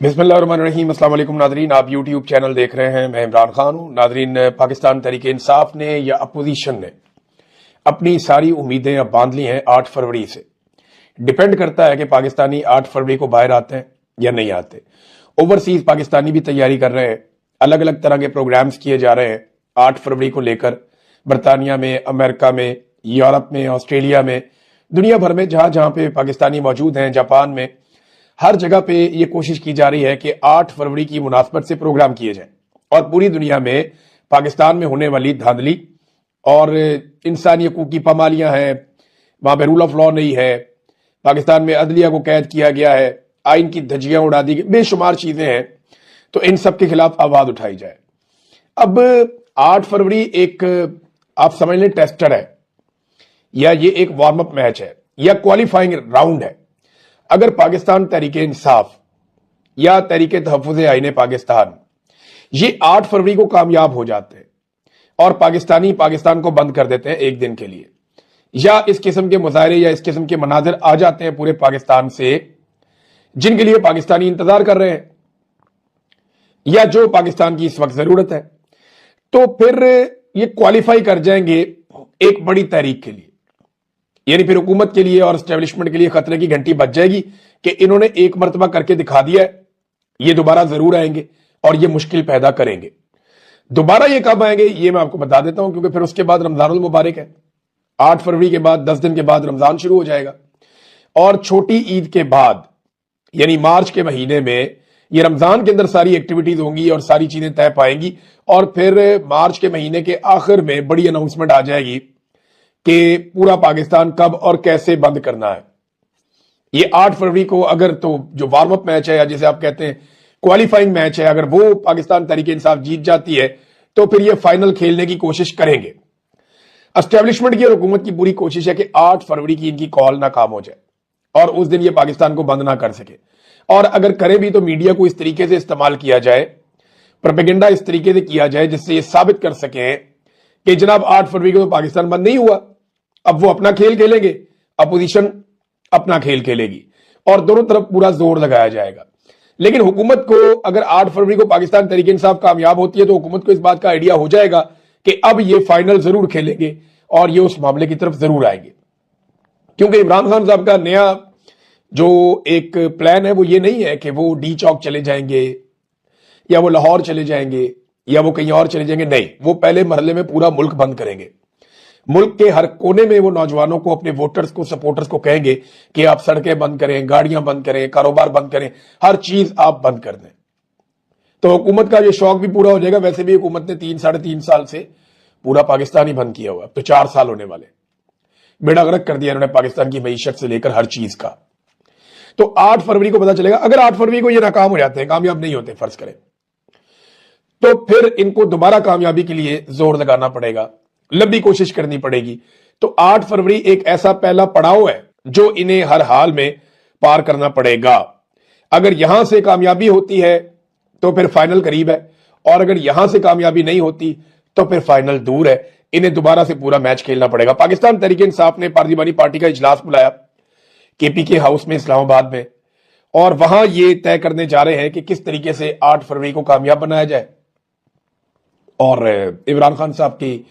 بسم اللہ الرحمن الرحیم۔ السلام علیکم ناظرین، آپ یوٹیوب چینل دیکھ رہے ہیں، میں عمران خان ہوں۔ ناظرین، پاکستان تحریک انصاف نے یا اپوزیشن نے اپنی ساری امیدیں اب باندھ لی ہیں 8 فروری سے۔ ڈیپینڈ کرتا ہے کہ پاکستانی 8 فروری کو باہر آتے ہیں یا نہیں آتے۔ اوورسیز پاکستانی بھی تیاری کر رہے ہیں، الگ الگ طرح کے پروگرامز کیے جا رہے ہیں 8 فروری کو لے کر، برطانیہ میں، امریکہ میں، یورپ میں، آسٹریلیا میں، دنیا بھر میں جہاں جہاں پہ پاکستانی موجود ہیں، جاپان میں، ہر جگہ پہ یہ کوشش کی جا رہی ہے کہ 8 فروری کی مناسبت سے پروگرام کیے جائیں اور پوری دنیا میں پاکستان میں ہونے والی دھاندلی اور انسانی حقوق کی پامالیاں ہیں، وہاں پہ رول آف لا نہیں ہے، پاکستان میں عدلیہ کو قید کیا گیا ہے، آئین کی دھجیاں اڑا دی گئی، بے شمار چیزیں ہیں، تو ان سب کے خلاف آواز اٹھائی جائے۔ اب 8 فروری ایک آپ سمجھ لیں ٹیسٹر ہے، یا یہ ایک وارم اپ میچ ہے، یا کوالیفائنگ راؤنڈ ہے۔ اگر پاکستان تحریک انصاف یا تحریک تحفظ آئین پاکستان یہ 8 فروری کو کامیاب ہو جاتے ہیں اور پاکستان کو بند کر دیتے ہیں ایک دن کے لیے، یا اس قسم کے مظاہرے یا اس قسم کے مناظر آ جاتے ہیں پورے پاکستان سے جن کے لیے پاکستانی انتظار کر رہے ہیں یا جو پاکستان کی اس وقت ضرورت ہے، تو پھر یہ کوالیفائی کر جائیں گے ایک بڑی تحریک کے لیے، یعنی پھر حکومت کے لیے اور اسٹیبلشمنٹ کے لیے خطرے کی گھنٹی بج جائے گی کہ انہوں نے ایک مرتبہ کر کے دکھا دیا ہے، یہ دوبارہ ضرور آئیں گے اور یہ مشکل پیدا کریں گے۔ دوبارہ یہ کب آئیں گے یہ میں آپ کو بتا دیتا ہوں، کیونکہ پھر اس کے بعد رمضان المبارک ہے، 8 فروری کے بعد 10 دن کے بعد رمضان شروع ہو جائے گا، اور چھوٹی عید کے بعد یعنی مارچ کے مہینے میں یہ رمضان کے اندر ساری ایکٹیویٹیز ہوں گی اور ساری چیزیں طے پائیں گی، اور پھر مارچ کے مہینے کے آخر میں بڑی اناؤنسمنٹ آ جائے گی کہ پورا پاکستان کب اور کیسے بند کرنا ہے۔ یہ 8 فروری کو اگر تو جو وارم اپ میچ ہے یا جسے آپ کہتے ہیں کوالیفائنگ میچ ہے، اگر وہ پاکستان تحریک انصاف جیت جاتی ہے تو پھر یہ فائنل کھیلنے کی کوشش کریں گے۔ اسٹیبلشمنٹ کی اور حکومت کی پوری کوشش ہے کہ 8 فروری کی ان کی کال ناکام ہو جائے اور اس دن یہ پاکستان کو بند نہ کر سکے، اور اگر کرے بھی تو میڈیا کو اس طریقے سے استعمال کیا جائے، پروپیگنڈا اس طریقے سے کیا جائے جس سے یہ ثابت کر سکیں کہ جناب 8 فروری کو تو پاکستان بند نہیں ہوا، اب وہ اپنا کھیل کھیلیں گے، اپوزیشن اپنا کھیل کھیلے گی، اور دونوں طرف پورا زور لگایا جائے گا۔ لیکن حکومت کو اگر 8 فروری کو پاکستان تحریک انصاف کامیاب ہوتی ہے تو حکومت کو اس بات کا آئیڈیا ہو جائے گا کہ اب یہ فائنل ضرور کھیلیں گے اور یہ اس معاملے کی طرف ضرور آئیں گے، کیونکہ عمران خان صاحب کا نیا جو ایک پلان ہے وہ یہ نہیں ہے کہ وہ ڈی چوک چلے جائیں گے یا وہ لاہور چلے جائیں گے یا وہ کہیں اور چلے جائیں گے، نہیں، وہ پہلے مرحلے میں پورا ملک بند کریں گے۔ ملک کے ہر کونے میں وہ نوجوانوں کو، اپنے ووٹرز کو، سپورٹرز کو کہیں گے کہ آپ سڑکیں بند کریں، گاڑیاں بند کریں، کاروبار بند کریں، ہر چیز آپ بند کر دیں۔ تو حکومت کا یہ شوق بھی پورا ہو جائے گا۔ ویسے بھی حکومت نے 3-3.5 سال سے پورا پاکستان ہی بند کیا ہوا، اب تو 4 سال ہونے والے، بیڑا غرق کر دیا انہوں نے پاکستان کی معیشت سے لے کر ہر چیز کا۔ تو 8 فروری کو پتا چلے گا، اگر 8 فروری کو یہ ناکام ہو جاتے ہیں، کامیاب نہیں ہوتے فرض کریں، تو پھر ان کو دوبارہ کامیابی کے لیے زور لگانا پڑے گا، لمبی کوشش کرنی پڑے گی۔ تو 8 فروری ایک ایسا پہلا پڑاؤ ہے جو انہیں ہر حال میں پار کرنا پڑے گا۔ اگر یہاں سے کامیابی ہوتی ہے تو پھر فائنل قریب ہے، اور اگر یہاں سے کامیابی نہیں ہوتی تو پھر فائنل دور ہے، انہیں دوبارہ سے پورا میچ کھیلنا پڑے گا۔ پاکستان تحریک انصاف نے پارلیمانی پارٹی کا اجلاس بلایا KPK ہاؤس میں اسلام آباد میں، اور وہاں یہ طے کرنے جا رہے ہیں کہ کس طریقے سے 8 فروری کو کامیاب بنایا جائے، اور عمران خان صاحب کی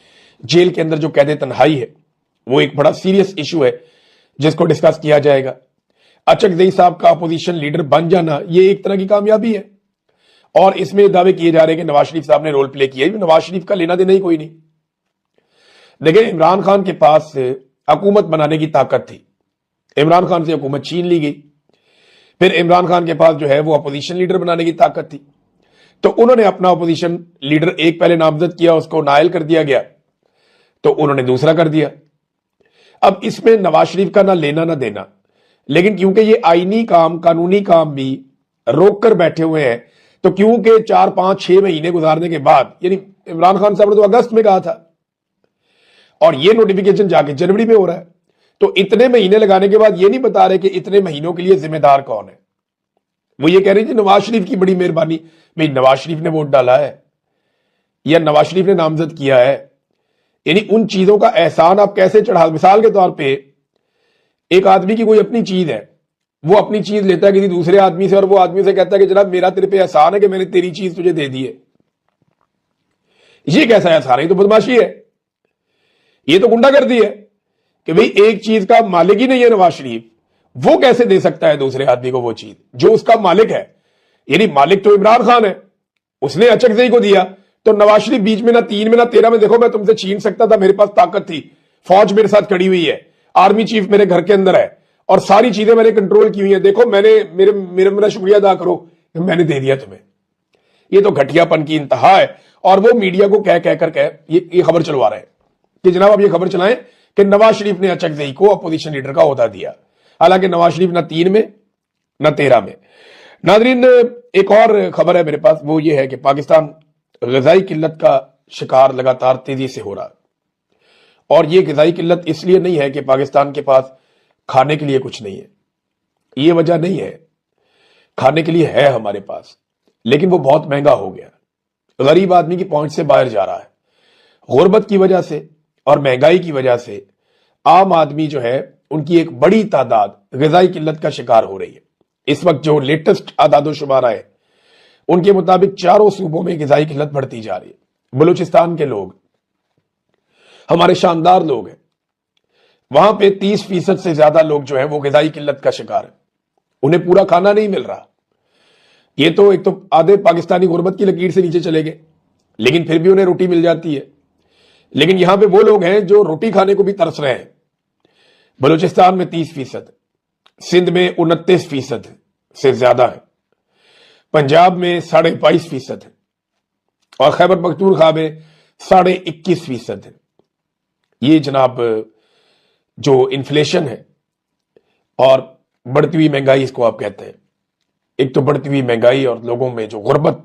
جیل کے اندر جو قید تنہائی ہے وہ ایک بڑا سیریس ایشو ہے جس کو ڈسکس کیا جائے گا۔ اچک زئی صاحب کا اپوزیشن لیڈر بن جانا یہ ایک طرح کی کامیابی ہے، اور اس میں دعوے کیے جا رہے ہیں کہ نواز شریف صاحب نے رول پلے کیا۔ نواز شریف کا لینا دینا ہی کوئی نہیں، لیکن عمران خان کے پاس حکومت بنانے کی طاقت تھی، عمران خان سے حکومت چھین لی گئی، پھر عمران خان کے پاس جو ہے وہ اپوزیشن لیڈر بنانے کی طاقت تھی، تو انہوں نے اپنا اپوزیشن لیڈر ایک پہلے نامزد کیا، اس کو نائل کر دیا گیا، تو انہوں نے دوسرا کر دیا۔ اب اس میں نواز شریف کا نہ لینا نہ دینا، لیکن کیونکہ یہ آئینی کام، قانونی کام بھی روک کر بیٹھے ہوئے ہیں، تو کیونکہ 4-5-6 مہینے گزارنے کے بعد، یعنی عمران خان صاحب نے تو اگست میں کہا تھا اور یہ نوٹیفیکیشن جا کے جنوری میں ہو رہا ہے، تو اتنے مہینے لگانے کے بعد یہ نہیں بتا رہے کہ اتنے مہینوں کے لیے ذمہ دار کون ہے۔ وہ یہ کہہ رہے ہیں نواز شریف کی بڑی مہربانی، بھئی نواز شریف نے ووٹ ڈالا ہے یا نواز شریف نے نامزد کیا ہے، یعنی ان چیزوں کا احسان آپ کیسے چڑھا۔ مثال کے طور پہ ایک آدمی کی کوئی اپنی چیز ہے، وہ اپنی چیز لیتا ہے کسی دوسرے آدمی سے اور وہ آدمی سے کہتا ہے کہ جناب میرا تیرے پہ احسان ہے کہ میں نے تیری چیز تجھے دے دی ہے. یہ کیسا احسان ہے؟ یہ تو بدماشی ہے, یہ تو گنڈا گردی ہے کہ بھئی ایک چیز کا مالک ہی نہیں ہے نواز شریف, وہ کیسے دے سکتا ہے دوسرے آدمی کو وہ چیز جو اس کا مالک ہے؟ یعنی مالک تو عمران خان ہے, اس نے اچکزئی کو دیا, تو نواز شریف بیچ میں نہ 3 میں نہ 13 میں, دیکھو میں تم سے چھین سکتا تھا, میرے پاس طاقت تھی, فوج میرے ساتھ کھڑی ہوئی ہے, آرمی چیف میرے گھر کے اندر ہے اور ساری چیزیں میں نے کنٹرول کی ہوئی ہیں, دیکھو میں نے میرا شکریہ ادا کرو کہ میں نے دے دیا تمہیں. یہ تو گھٹیا پن کی انتہا ہے. اور وہ میڈیا کو کہہ کر یہ خبر چلوا رہے ہیں کہ جناب آپ یہ خبر چلائیں کہ نواز شریف نے اچکزئی کو اپوزیشن لیڈر کا عہدہ دیا, حالانکہ نواز شریف نہ 3 میں نہ 13 میں. ناظرین ایک اور خبر ہے میرے پاس, وہ یہ ہے کہ پاکستان غذائی قلت کا شکار لگاتار تیزی سے ہو رہا ہے. اور یہ غذائی قلت اس لیے نہیں ہے کہ پاکستان کے پاس کھانے کے لیے کچھ نہیں ہے, یہ وجہ نہیں ہے, کھانے کے لیے ہے ہمارے پاس, لیکن وہ بہت مہنگا ہو گیا, غریب آدمی کی پہنچ سے باہر جا رہا ہے. غربت کی وجہ سے اور مہنگائی کی وجہ سے عام آدمی جو ہے ان کی ایک بڑی تعداد غذائی قلت کا شکار ہو رہی ہے. اس وقت جو لیٹسٹ اعداد و شمار ہے ان کے مطابق چاروں صوبوں میں غذائی قلت بڑھتی جا رہی ہے. بلوچستان کے لوگ ہمارے شاندار لوگ ہیں, وہاں پہ 30% سے زیادہ لوگ جو ہیں وہ غذائی قلت کا شکار ہیں, انہیں پورا کھانا نہیں مل رہا. یہ تو ایک تو آدھے پاکستانی غربت کی لکیر سے نیچے چلے گئے, لیکن پھر بھی انہیں روٹی مل جاتی ہے. لیکن یہاں پہ وہ لوگ ہیں جو روٹی کھانے کو بھی ترس رہے ہیں. بلوچستان میں 30%, سندھ میں 29% سے زیادہ ہے, پنجاب میں 22.5% ہے, اور خیبر پختونخوا میں 21.5% ہے. یہ جناب جو انفلیشن ہے اور بڑھتی ہوئی مہنگائی اس کو آپ کہتے ہیں, ایک تو بڑھتی ہوئی مہنگائی اور لوگوں میں جو غربت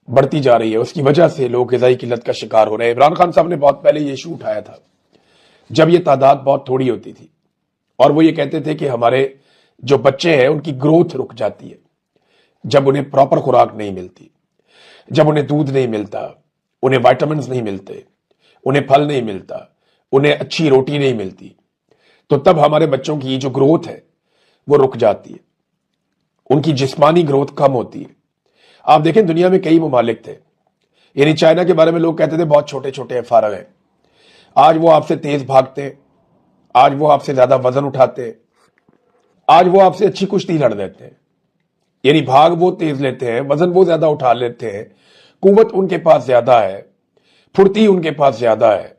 بڑھتی جا رہی ہے, اس کی وجہ سے لوگ غذائی قلت کا شکار ہو رہے ہیں. عمران خان صاحب نے بہت پہلے یہ ایشو اٹھایا تھا جب یہ تعداد بہت تھوڑی ہوتی تھی, اور وہ یہ کہتے تھے کہ ہمارے جو بچے ہیں ان کی گروتھ رک جاتی ہے جب انہیں پراپر خوراک نہیں ملتی, جب انہیں دودھ نہیں ملتا, انہیں وائٹامنز نہیں ملتے, انہیں پھل نہیں ملتا, انہیں اچھی روٹی نہیں ملتی, تو تب ہمارے بچوں کی جو گروتھ ہے وہ رک جاتی ہے, ان کی جسمانی گروتھ کم ہوتی ہے. آپ دیکھیں دنیا میں کئی ممالک تھے, یعنی چائنا کے بارے میں لوگ کہتے تھے بہت چھوٹے چھوٹے فارغ ہیں, آج وہ آپ سے تیز بھاگتے, آج وہ آپ سے زیادہ وزن اٹھاتے, آج وہ آپ سے اچھی کشتی لڑ دیتے ہیں. یعنی بھاگ وہ تیز لیتے ہیں, وزن وہ زیادہ اٹھا لیتے ہیں, قوت ان کے پاس زیادہ ہے, پھرتی ان کے پاس زیادہ ہے,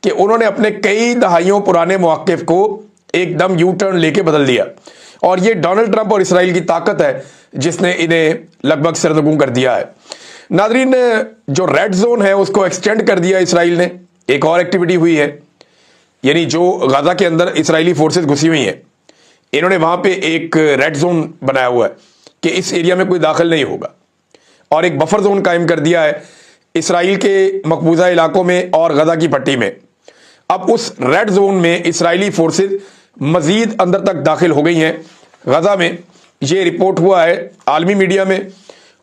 کہ انہوں نے اپنے کئی دہائیوں پرانے مواقف کو ایک دم یو ٹرن لے کے بدل دیا. اور یہ ڈونلڈ ٹرمپ اور اسرائیل کی طاقت ہے جس نے انہیں لگ بھگ سرنگوں کر دیا ہے. ناظرین جو ریڈ زون ہے اس کو ایکسٹینڈ کر دیا اسرائیل نے. ایک اور ایکٹیویٹی ہوئی ہے, یعنی جو غزہ کے اندر اسرائیلی فورسز گھسی ہوئی ہیں, انہوں نے وہاں پہ ایک ریڈ زون بنایا ہوا ہے کہ اس ایریا میں کوئی داخل نہیں ہوگا, اور ایک بفر زون قائم کر دیا ہے اسرائیل کے مقبوضہ علاقوں میں اور غزہ کی پٹی میں. اب اس ریڈ زون میں اسرائیلی فورسز مزید اندر تک داخل ہو گئی ہیں غزہ میں. یہ رپورٹ ہوا ہے عالمی میڈیا میں,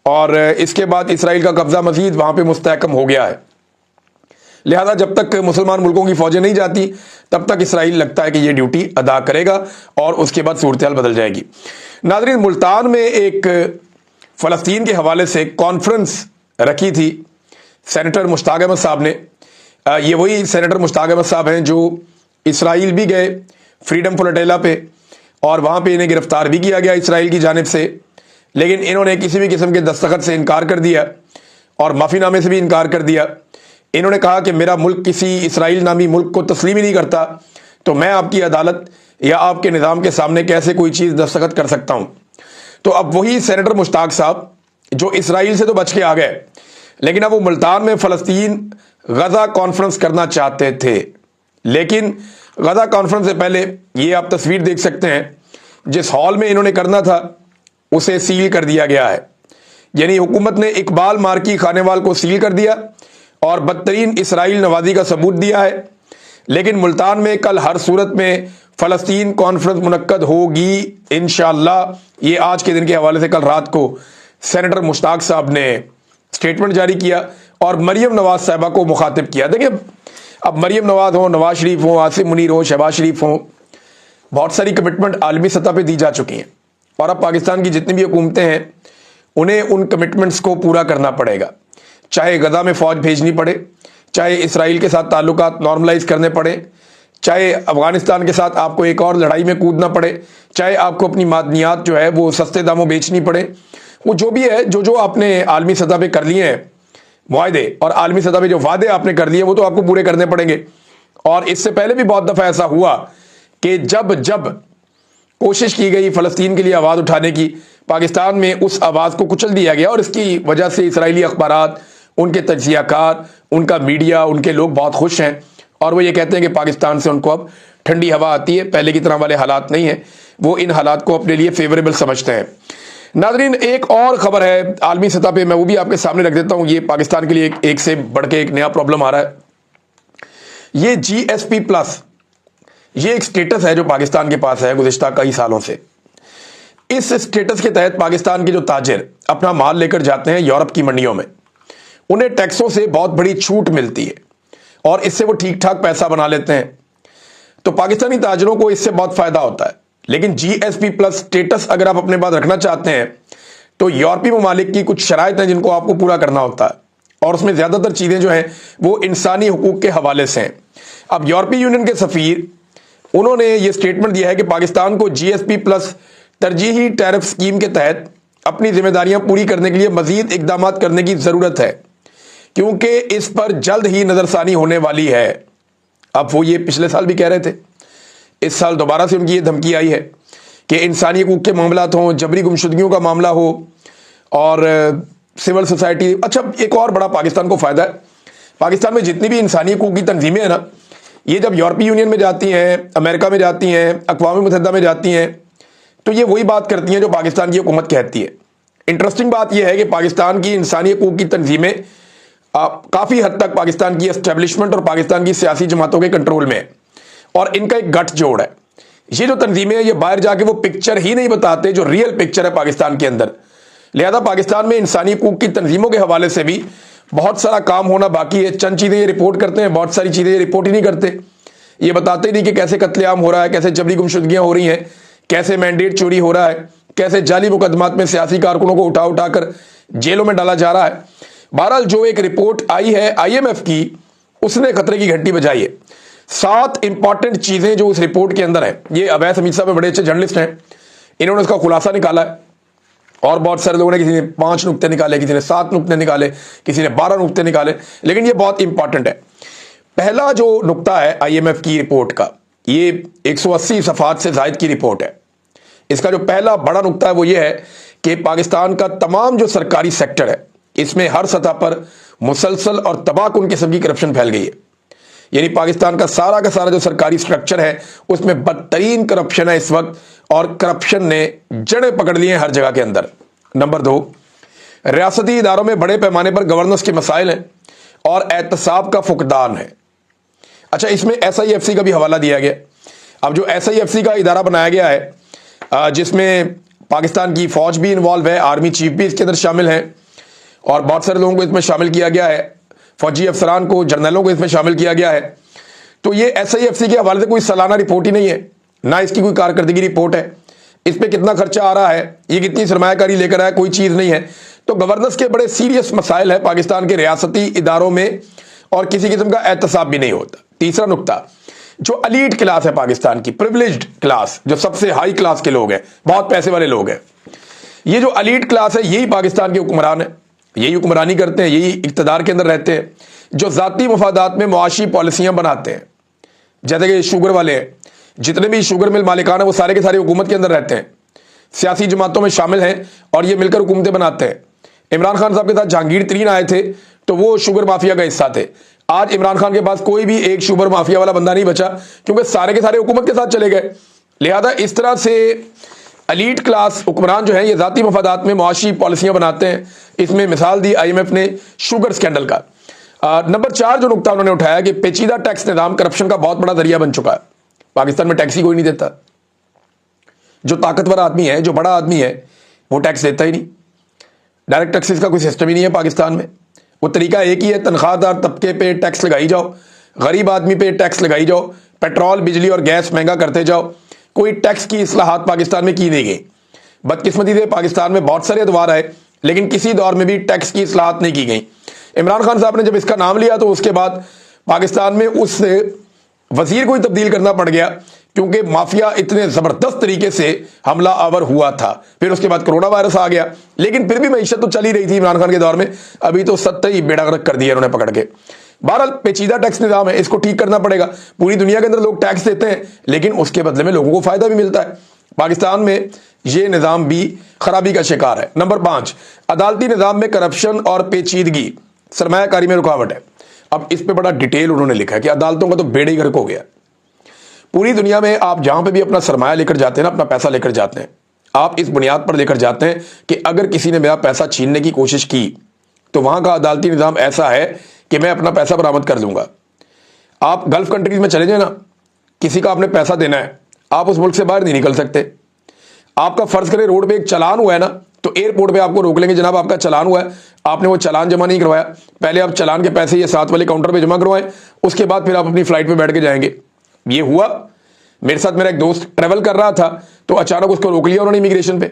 اور اس کے بعد اسرائیل کا قبضہ مزید وہاں پہ مستحکم ہو گیا ہے. لہذا جب تک مسلمان ملکوں کی فوجیں نہیں جاتی تب تک اسرائیل لگتا ہے کہ یہ ڈیوٹی ادا کرے گا, اور اس کے بعد صورتحال بدل جائے گی. ناظرین ملتان میں ایک فلسطین کے حوالے سے کانفرنس رکھی تھی سینیٹر مشتاق احمد صاحب نے. یہ وہی سینیٹر مشتاق احمد صاحب ہیں جو اسرائیل بھی گئے فریڈم فلوٹیلا پہ, اور وہاں پہ انہیں گرفتار بھی کیا گیا اسرائیل کی جانب سے, لیکن انہوں نے کسی بھی قسم کے دستخط سے انکار کر دیا اور معافی نامے سے بھی انکار کر دیا. انہوں نے کہا کہ میرا ملک کسی اسرائیل نامی ملک کو تسلیم ہی نہیں کرتا, تو میں آپ کی عدالت یا آپ کے نظام کے سامنے کیسے کوئی چیز دستخط کر سکتا ہوں. تو اب وہی سینیٹر مشتاق صاحب جو اسرائیل سے تو بچ کے آ گئے, لیکن اب وہ ملتان میں فلسطین غزہ کانفرنس کرنا چاہتے تھے. لیکن غزہ کانفرنس سے پہلے یہ آپ تصویر دیکھ سکتے ہیں, جس ہال میں انہوں نے کرنا تھا اسے سیل کر دیا گیا ہے. یعنی حکومت نے اقبال مارکی خانیوال کو سیل کر دیا اور بدترین اسرائیل نوازی کا ثبوت دیا ہے. لیکن ملتان میں کل ہر صورت میں فلسطین کانفرنس منعقد ہوگی انشاءاللہ. یہ آج کے دن کے حوالے سے کل رات کو سینیٹر مشتاق صاحب نے سٹیٹمنٹ جاری کیا اور مریم نواز صاحبہ کو مخاطب کیا. دیکھیں اب مریم نواز ہوں, نواز شریف ہوں, آصف منیر ہوں, شہباز شریف ہوں, بہت ساری کمٹمنٹ عالمی سطح پہ دی جا چکی ہیں اور اب پاکستان کی جتنی بھی حکومتیں ہیں انہیں ان کمٹمنٹس کو پورا کرنا پڑے گا، چاہے غزہ میں فوج بھیجنی پڑے، چاہے اسرائیل کے ساتھ تعلقات نارملائز کرنے پڑے، چاہے افغانستان کے ساتھ آپ کو ایک اور لڑائی میں کودنا پڑے، چاہے آپ کو اپنی معدنیات جو ہے وہ سستے داموں بیچنی پڑے، وہ جو بھی ہے جو آپ نے عالمی سطح پہ کر لیے ہیں معاہدے اور عالمی سطح پہ جو وعدے آپ نے کر لیے وہ تو آپ کو پورے کرنے پڑیں گے۔ اور اس سے پہلے بھی بہت دفعہ ایسا ہوا کہ جب کوشش کی گئی فلسطین کے لیے آواز اٹھانے کی، پاکستان میں اس آواز کو کچل دیا گیا، اور اس کی وجہ سے اسرائیلی اخبارات، ان کے تجزیہ کار، ان کا میڈیا، ان کے لوگ بہت خوش ہیں اور وہ یہ کہتے ہیں کہ پاکستان سے ان کو اب ٹھنڈی ہوا آتی ہے، پہلے کی طرح والے حالات نہیں ہیں، وہ ان حالات کو اپنے لیے فیوریبل سمجھتے ہیں۔ ناظرین، ایک اور خبر ہے عالمی سطح پہ، میں وہ بھی آپ کے سامنے رکھ دیتا ہوں۔ یہ پاکستان کے لیے ایک سے بڑھ کے ایک نیا پرابلم آ رہا ہے۔ یہ جی ایس پی پلس، یہ ایک سٹیٹس ہے جو پاکستان کے پاس ہے گزشتہ کئی سالوں سے۔ اس سٹیٹس کے تحت پاکستان کے جو تاجر اپنا مال لے کر جاتے ہیں یورپ کی منڈیوں میں، انہیں ٹیکسوں سے بہت بڑی چھوٹ ملتی ہے اور اس سے وہ ٹھیک ٹھاک پیسہ بنا لیتے ہیں، تو پاکستانی تاجروں کو اس سے بہت فائدہ ہوتا ہے۔ لیکن جی ایس پی پلس سٹیٹس اگر آپ اپنے پاس رکھنا چاہتے ہیں تو یورپی ممالک کی کچھ شرائط ہیں جن کو آپ کو پورا کرنا ہوتا ہے، اور اس میں زیادہ تر چیزیں جو ہیں وہ انسانی حقوق کے حوالے سے ہیں۔ اب یورپی یونین کے سفیر انہوں نے یہ سٹیٹمنٹ دیا ہے کہ پاکستان کو جی ایس پی پلس ترجیحی ٹیرف سکیم کے تحت اپنی ذمہ داریاں پوری کرنے کے لیے مزید اقدامات کرنے کی ضرورت ہے، کیونکہ اس پر جلد ہی نظر ثانی ہونے والی ہے۔ اب وہ یہ پچھلے سال بھی کہہ رہے تھے، اس سال دوبارہ سے ان کی یہ دھمکی آئی ہے کہ انسانی حقوق کے معاملات ہوں، جبری گمشدگیوں کا معاملہ ہو اور سول سوسائٹی۔ اچھا، ایک اور بڑا پاکستان کو فائدہ ہے، پاکستان میں جتنی بھی انسانی حقوق کی تنظیمیں ہیں نا، یہ جب یورپی یونین میں جاتی ہیں، امریکہ میں جاتی ہیں، اقوام متحدہ میں جاتی ہیں، تو یہ وہی بات کرتی ہیں جو پاکستان کی حکومت کہتی ہے۔ انٹرسٹنگ بات یہ ہے کہ پاکستان کی انسانی حقوق کی تنظیمیں کافی حد تک پاکستان کی اسٹیبلشمنٹ اور پاکستان کی سیاسی جماعتوں کے کنٹرول میں ہے، اور ان کا ایک گٹھ جوڑ ہے۔ یہ جو تنظیمیں ہیں یہ باہر جا کے وہ پکچر ہی نہیں بتاتے جو ریئل پکچر ہے پاکستان کے اندر، لہذا پاکستان میں انسانی حقوق کی تنظیموں کے حوالے سے بھی بہت سارا کام ہونا باقی ہے۔ چند چیزیں یہ رپورٹ کرتے ہیں، بہت ساری چیزیں یہ رپورٹ ہی نہیں کرتے، یہ بتاتے ہی نہیں کہ کیسے قتل عام ہو رہا ہے، کیسے جبری گمشدگیاں ہو رہی ہیں، کیسے مینڈیٹ چوری ہو رہا ہے، کیسے جعلی مقدمات میں سیاسی کارکنوں کو اٹھا کر جیلوں میں ڈالا جا رہا ہے۔ بہرحال جو ایک رپورٹ آئی ہے آئی ایم ایف کی، اس نے خطرے کی گھنٹی بجائی ہے۔ 7 امپورٹنٹ چیزیں جو اس رپورٹ کے اندر ہیں، یہ اویس حمید صاحب بڑے اچھے جرنلسٹ ہیں، انہوں نے اس کا خلاصہ نکالا ہے، اور بہت سارے لوگوں نے کسی نے 5 نقطے نکالے، کسی نے 7 نقطے نکالے، کسی نے 12 نقطے نکالے، لیکن یہ بہت امپورٹنٹ ہے۔ پہلا جو نقطہ ہے آئی ایم ایف کی رپورٹ کا، یہ 180 صفحات سے زائد کی رپورٹ ہے، اس کا جو پہلا بڑا نقطہ ہے وہ یہ ہے کہ پاکستان کا تمام جو سرکاری سیکٹر ہے اس میں ہر سطح پر مسلسل اور تباہ کن قسم کی کرپشن پھیل گئی ہے۔ یعنی پاکستان کا سارا جو سرکاری سٹرکچر ہے اس میں بدترین کرپشن ہے اس وقت، اور کرپشن نے جڑیں پکڑ لی ہیں ہر جگہ کے اندر۔ نمبر 2، ریاستی اداروں میں بڑے پیمانے پر گورننس کے مسائل ہیں اور احتساب کا فقدان ہے۔ اچھا، اس میں ایس آئی ایف سی کا بھی حوالہ دیا گیا۔ اب جو ایس آئی ایف سی کا ادارہ بنایا گیا ہے جس میں پاکستان کی فوج بھی انوالو ہے، آرمی چیف بھی اس کے اندر شامل ہیں، اور بہت سارے لوگوں کو اس میں شامل کیا گیا ہے، فوجی افسران کو، جرنیلوں کو اس میں شامل کیا گیا ہے، تو یہ ایس آئی ایف سی کے حوالے سے کوئی سالانہ رپورٹ ہی نہیں ہے، نہ اس کی کوئی کارکردگی رپورٹ ہے، اس پہ کتنا خرچہ آ رہا ہے، یہ کتنی سرمایہ کاری لے کر آیا، کوئی چیز نہیں ہے۔ تو گورننس کے بڑے سیریس مسائل ہیں پاکستان کے ریاستی اداروں میں، اور کسی قسم کا احتساب بھی نہیں ہوتا۔ تیسرا نقطہ، جو الیٹ کلاس ہے پاکستان کی، پریولیجڈ کلاس، جو سب سے ہائی کلاس کے لوگ ہیں، بہت پیسے والے لوگ ہیں، یہ جو الیٹ کلاس ہے یہی پاکستان کے حکمران ہیں، یہی حکمرانی کرتے ہیں، یہی اقتدار کے اندر رہتے ہیں، جو ذاتی مفادات میں معاشی پالیسیاں بناتے ہیں۔ جیسے کہ شوگر والے ہیں، جتنے بھی شوگر مل مالکان ہیں وہ سارے کے سارے حکومت کے اندر رہتے ہیں، سیاسی جماعتوں میں شامل ہیں اور یہ مل کر حکومتیں بناتے ہیں۔ عمران خان صاحب کے ساتھ جہانگیر ترین آئے تھے تو وہ شوگر مافیا کا حصہ تھے، آج عمران خان کے پاس کوئی بھی ایک شوگر مافیا والا بندہ نہیں بچا، کیونکہ سارے کے سارے حکومت کے ساتھ چلے گئے۔ لہذا اس طرح سے الیٹ کلاس حکمران جو ہیں یہ ذاتی مفادات میں معاشی پالیسیاں بناتے ہیں۔ اس میں مثال دی آئی ایم ایف نے شوگر سکینڈل کا۔ نمبر 4 جو نقطہ انہوں نے اٹھایا کہ پیچیدہ ٹیکس نظام کرپشن کا بہت بڑا ذریعہ بن چکا ہے۔ پاکستان میں ٹیکس ہی کوئی نہیں دیتا، جو طاقتور آدمی ہے، جو بڑا آدمی ہے، وہ ٹیکس دیتا ہی نہیں۔ ڈائریکٹ ٹیکسز کا کوئی سسٹم ہی نہیں ہے پاکستان میں، وہ طریقہ ایک ہی ہے، تنخواہ دار طبقے پہ ٹیکس لگائی جاؤ، غریب آدمی پہ ٹیکس لگائی جاؤ، پیٹرول، بجلی اور گیس مہنگا کرتے جاؤ، کوئی ٹیکس کی اصلاحات پاکستان میں کی نہیں گئی. بدقسمتی سے پاکستان میں بہت سارے ادوار آئے لیکن کسی دور میں بھی ٹیکس کی اصلاحات نہیں کی گئی. عمران خان صاحب نے جب اس کا نام لیا تو اس کے بعد پاکستان میں اس وزیر کو ہی تبدیل کرنا پڑ گیا کیونکہ مافیا اتنے زبردست طریقے سے حملہ آور ہوا تھا. پھر اس کے بعد کرونا وائرس آ گیا لیکن پھر بھی معیشت تو چل ہی رہی تھی عمران خان کے دور میں. ابھی تو سطح ہی بیڑا غرق کر دیا انہوں نے پکڑ کے. بہرحال پیچیدہ ٹیکس نظام ہے, اس کو ٹھیک کرنا پڑے گا. پوری دنیا کے اندر لوگ ٹیکس دیتے ہیں لیکن اس کے بدلے میں لوگوں کو فائدہ بھی ملتا ہے. پاکستان میں یہ نظام بھی خرابی کا شکار ہے. نمبر 5, عدالتی نظام میں کرپشن اور پیچیدگی سرمایہ کاری میں رکاوٹ ہے. اب اس پہ بڑا ڈیٹیل انہوں نے لکھا ہے کہ عدالتوں کا تو بیڑے ہی غرق ہو گیا. پوری دنیا میں آپ جہاں پہ بھی اپنا سرمایہ لے کر جاتے ہیں نا, اپنا پیسہ لے کر جاتے ہیں, آپ اس بنیاد پر لے کر جاتے ہیں کہ اگر کسی نے میرا پیسہ چھیننے کی کوشش کی تو وہاں کا عدالتی نظام ایسا ہے کہ میں اپنا پیسہ برآمد کر لوں گا. آپ گلف کنٹریز میں چلے جائیں نا, کسی کا آپ نے پیسہ دینا ہے, آپ اس ملک سے باہر نہیں نکل سکتے. آپ کا فرض کرے روڈ پہ ایک چلان ہوا ہے نا, تو ایئرپورٹ پہ آپ کو روک لیں گے, جناب آپ کا چلان ہوا ہے, آپ نے وہ چلان جمع نہیں کروایا, پہلے آپ چلان کے پیسے یہ ساتھ والے کاؤنٹر پہ جمع کروائیں, اس کے بعد پھر آپ اپنی فلائٹ پہ بیٹھ کے جائیں گے. یہ ہوا میرے ساتھ. میرا ایک دوست ٹریول کر رہا تھا تو اچانک اس کو روک لیا انہوں نے امیگریشن پہ.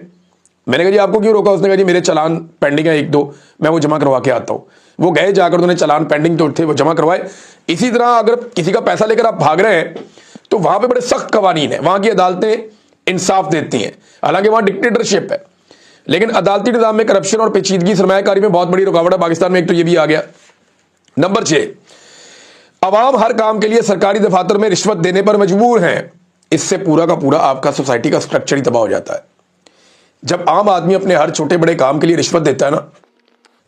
میں نے کہا جی آپ کو کیوں روکا؟ اس نے کہا جی میرے چلان پینڈنگ ہے 1-2, میں وہ جمع کروا کے آتا ہوں. وہ گئے, جا کر انہوں نے چلان پینڈنگ تو تھے وہ جمع کروائے. اسی طرح اگر کسی کا پیسہ لے کر آپ بھاگ رہے ہیں تو وہاں پہ بڑے سخت قوانین ہیں, وہاں کی عدالتیں انصاف دیتی ہیں, حالانکہ وہاں ڈکٹیٹرشپ ہے. لیکن عدالتی نظام میں کرپشن اور پیچیدگی سرمایہ کاری میں بہت بڑی رکاوٹ ہے پاکستان میں. ایک تو یہ بھی آ گیا. نمبر 6, عوام ہر کام کے لیے سرکاری دفاتر میں رشوت دینے پر مجبور ہیں. اس سے پورا کا پورا آپ کا سوسائٹی کا سٹرکچر ہی تباہ ہو جاتا ہے. جب عام آدمی اپنے ہر چھوٹے بڑے کام کے لیے رشوت دیتا ہے نا,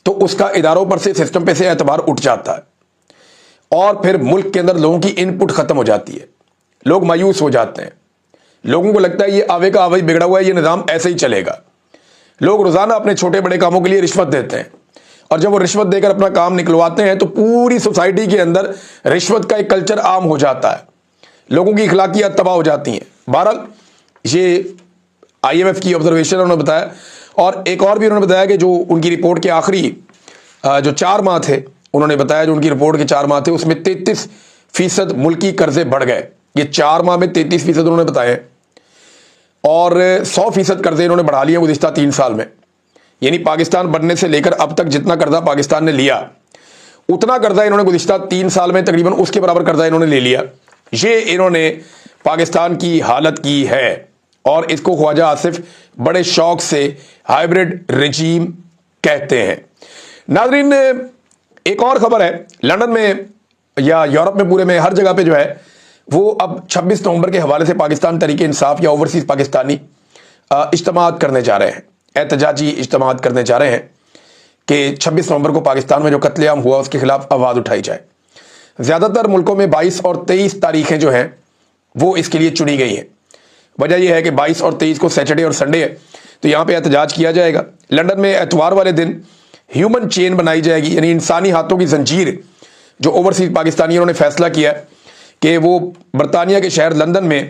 تو اس کا اداروں پر سے, سسٹم پہ سے اعتبار اٹھ جاتا ہے اور پھر ملک کے اندر لوگوں کی ان پٹ ختم ہو جاتی ہے. لوگ مایوس ہو جاتے ہیں, لوگوں کو لگتا ہے یہ آوے کا آوے بگڑا ہوا ہے, یہ نظام ایسے ہی چلے گا. لوگ روزانہ اپنے چھوٹے بڑے کاموں کے لیے رشوت دیتے ہیں اور جب وہ رشوت دے کر اپنا کام نکلواتے ہیں تو پوری سوسائٹی کے اندر رشوت کا ایک کلچر عام ہو جاتا ہے, لوگوں کی اخلاقیات تباہ ہو جاتی ہیں. بہرحال یہ IMF کی آبزرویشن انہوں نے بتایا, اور ایک اور بھی انہوں نے بتایا کہ جو ان کی رپورٹ کے آخری جو 4 ماہ تھے, انہوں نے بتایا جو ان کی رپورٹ کے 4 ماہ تھے اس میں 33% ملکی قرضے بڑھ گئے. یہ 4 ماہ میں 33% انہوں نے بتایا, اور 100% قرضے انہوں نے بڑھا لیے گزشتہ 3 سال میں. یعنی پاکستان بننے سے لے کر اب تک جتنا قرضہ پاکستان نے لیا, اتنا قرضہ انہوں نے گزشتہ 3 سال میں تقریباً اس کے برابر قرضہ انہوں نے لے لیا. یہ انہوں نے پاکستان کی حالت کی ہے, اور اس کو خواجہ آصف بڑے شوق سے ہائیبرڈ رجیم کہتے ہیں. ناظرین, ایک اور خبر ہے, لندن میں یا یورپ میں پورے میں ہر جگہ پہ جو ہے وہ اب 26 نومبر کے حوالے سے پاکستان تحریک انصاف یا اوورسیز پاکستانی اجتماعات کرنے جا رہے ہیں, احتجاجی اجتماعات کرنے جا رہے ہیں کہ 26 نومبر کو پاکستان میں جو قتل عام ہوا اس کے خلاف آواز اٹھائی جائے. زیادہ تر ملکوں میں 22 اور 23 تاریخیں جو ہیں وہ اس کے لیے چنی گئی ہیں. وجہ یہ ہے کہ 22 اور 23 کو سیٹرڈے اور سنڈے ہے, تو یہاں پہ احتجاج کیا جائے گا. لندن میں اتوار والے دن ہیومن چین بنائی جائے گی, یعنی انسانی ہاتھوں کی زنجیر. جو اوورسیز پاکستانیوں نے فیصلہ کیا کہ وہ برطانیہ کے شہر لندن میں